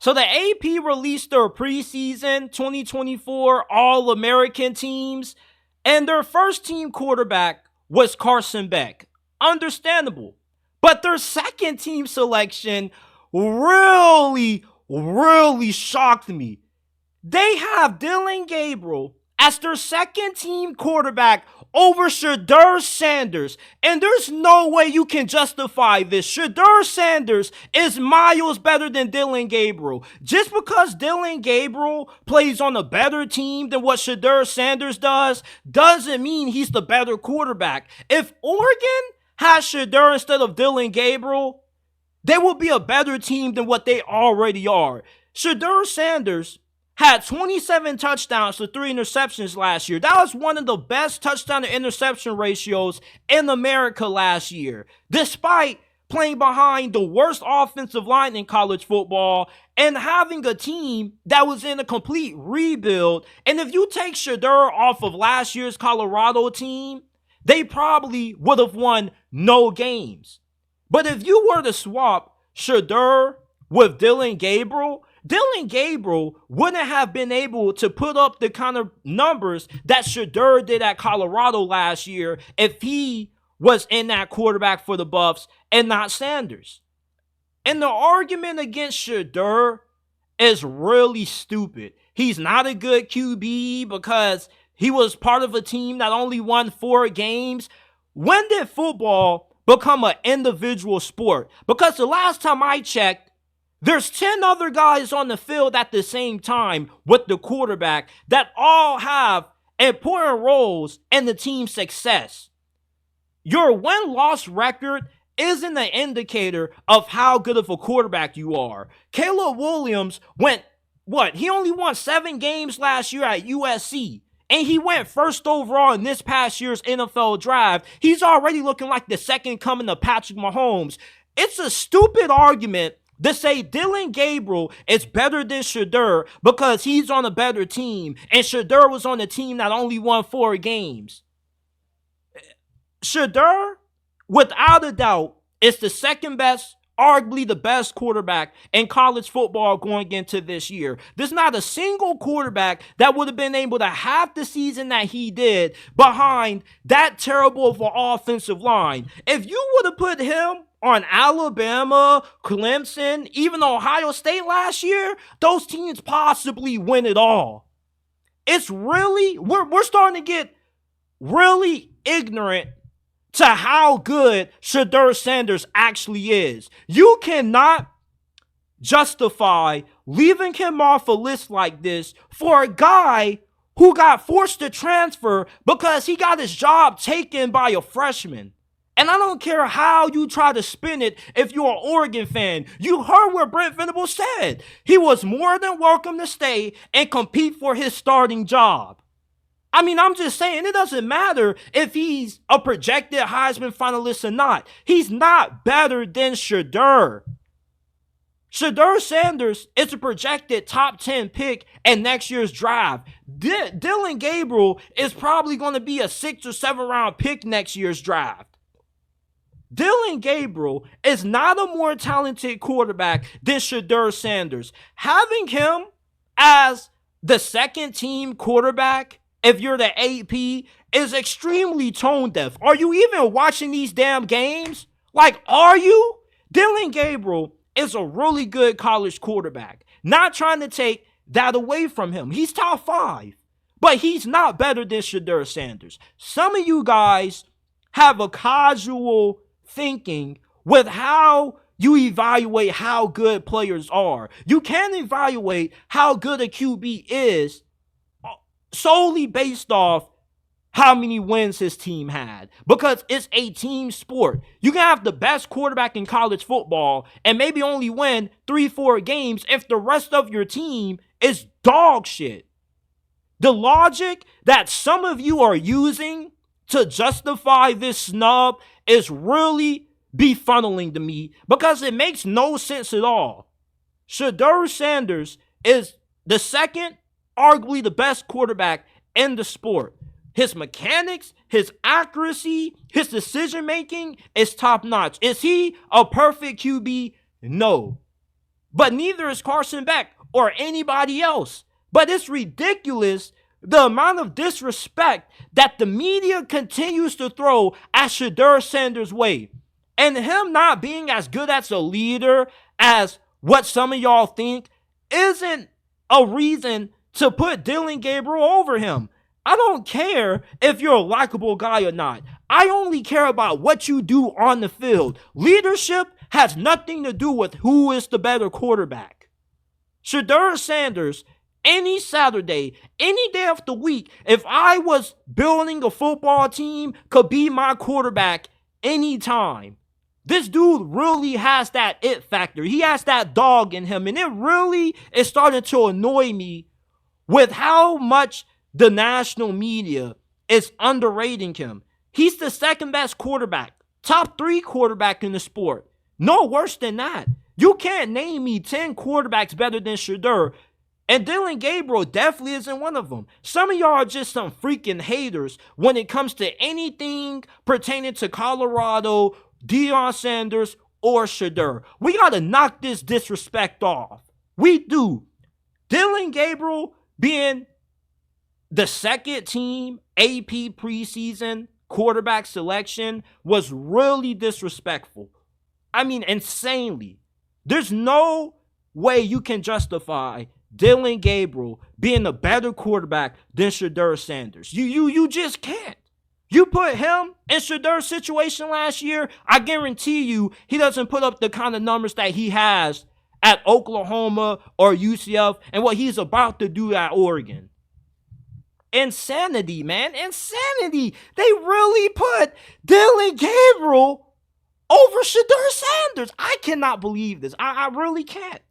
So the AP released their preseason 2024 All-American teams, and their first team quarterback was Carson Beck. Understandable. But their second team selection really, really shocked me. They have Dillon Gabriel as their second team quarterback over Shedeur Sanders. And there's no way you can justify this. Shedeur Sanders is miles better than Dillon Gabriel. Just because Dillon Gabriel plays on a better team than what Shedeur Sanders doesn't mean he's the better quarterback. If Oregon has Shedeur instead of Dillon Gabriel, they will be a better team than what they already are. Shedeur Sanders had 27 touchdowns to 3 interceptions last year. That was one of the best touchdown to interception ratios in America last year, despite playing behind the worst offensive line in college football and having a team that was in a complete rebuild. And if you take Shedeur off of last year's Colorado team, they probably would have won no games. But if you were to swap Shedeur with Dillon Gabriel wouldn't have been able to put up the kind of numbers that Shedeur did at Colorado last year if he was in that quarterback for the Buffs and not Sanders. And the argument against Shedeur is really stupid. He's not a good QB because he was part of a team that only won 4 games. When did football become an individual sport? Because the last time I checked, there's 10 other guys on the field at the same time with the quarterback that all have important roles in the team's success. Your win-loss record isn't an indicator of how good of a quarterback you are. Caleb Williams he only won 7 games last year at USC. And he went first overall in this past year's NFL draft. He's already looking like the second coming of Patrick Mahomes. It's a stupid argument to say Dillon Gabriel is better than Shedeur because he's on a better team and Shedeur was on a team that only won 4 games. Shedeur, without a doubt, is the second best, arguably the best quarterback in college football going into this year. There's not a single quarterback that would have been able to have the season that he did behind that terrible of an offensive line. If you would have put him on Alabama, Clemson, even Ohio State last year, those teams possibly win it all. It's really, we're starting to get really ignorant to how good Shedeur Sanders actually is. You cannot justify leaving him off a list like this for a guy who got forced to transfer because he got his job taken by a freshman. And I don't care how you try to spin it if you're an Oregon fan. You heard what Brent Venables said. He was more than welcome to stay and compete for his starting job. I mean, I'm just saying, it doesn't matter if he's a projected Heisman finalist or not. He's not better than Shedeur. Shedeur Sanders is a projected top 10 pick in next year's draft. Dillon Gabriel is probably going to be a 6th or 7th round pick next year's draft. Dillon Gabriel is not a more talented quarterback than Shedeur Sanders. Having him as the second team quarterback, if you're the AP, is extremely tone deaf. Are you even watching these damn games? Like, are you? Dillon Gabriel is a really good college quarterback. Not trying to take that away from him. He's top 5. But he's not better than Shedeur Sanders. Some of you guys have a casual thinking with how you evaluate how good players are. You can't evaluate how good a QB is solely based off how many wins his team had, because it's a team sport. You can have the best quarterback in college football and maybe only win 3-4 games if the rest of your team is dog shit. The logic that some of you are using to justify this snub is really befuddling to me because it makes no sense at all. Shedeur Sanders is the second, arguably the best quarterback in the sport. His mechanics, his accuracy, his decision-making is top-notch. Is he a perfect QB? No. but neither is Carson Beck or anybody else. But it's ridiculous the amount of disrespect that the media continues to throw at Shedeur Sanders' way. And him not being as good as a leader as what some of y'all think isn't a reason to put Dillon Gabriel over him. I don't care if you're a likable guy or not. I only care about what you do on the field. Leadership has nothing to do with who is the better quarterback. Shedeur Sanders, any Saturday, any day of the week, if I was building a football team, could be my quarterback anytime. This dude really has that it factor. He has that dog in him. And it really is starting to annoy me with how much the national media is underrating him. He's the second best quarterback, top 3 quarterback in the sport. No worse than that. You can't name me 10 quarterbacks better than Shedeur. And Dillon Gabriel definitely isn't one of them. Some of y'all are just some freaking haters when it comes to anything pertaining to Colorado, Dillon Sanders, or Shedeur. We got to knock this disrespect off. We do. Dillon Gabriel being the second team AP preseason quarterback selection was really disrespectful. I mean, insanely. There's no way you can justify Dillon Gabriel being a better quarterback than Shedeur Sanders. You just can't. You put him in Shedeur's situation last year, I guarantee you he doesn't put up the kind of numbers that he has at Oklahoma or UCF and what he's about to do at Oregon. Insanity, man. Insanity. They really put Dillon Gabriel over Shedeur Sanders. I cannot believe this. I really can't.